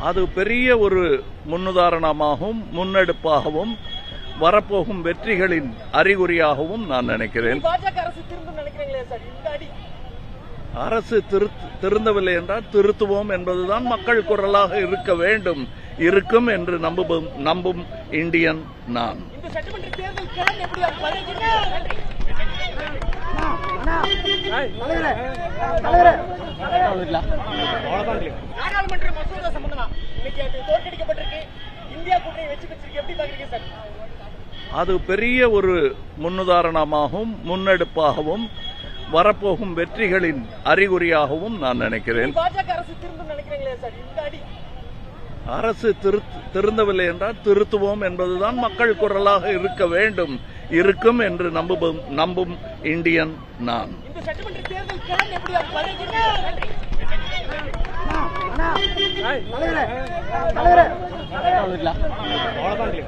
அது பெரிய ஒரு முன்னுதாரணமாகவும் முன்னெடுப்பாகவும் வரப்போகும் வெற்றிகளின் அறிகுறியாகவும் நான் நினைக்கிறேன். அரசு திருந்தவில்லை என்றால் திருத்துவோம் என்பதுதான் மக்கள் குரலாக இருக்க வேண்டும், இருக்கும் என்று நம்பும் இந்தியன் நான். அது பெரிய ஒரு முன்னுதாரணமாகவும் முன்னெடுப்பாகவும் வரப்போகும் வெற்றிகளின் அறிகுறியாகவும் நான் நினைக்கிறேன். அரசு திருந்தவில்லை என்றால் திருத்துவோம் என்பதுதான் மக்கள் குரலாக இருக்க வேண்டும், இருக்கும் என்று நம்பும் இந்தியன் நான். தலைவரே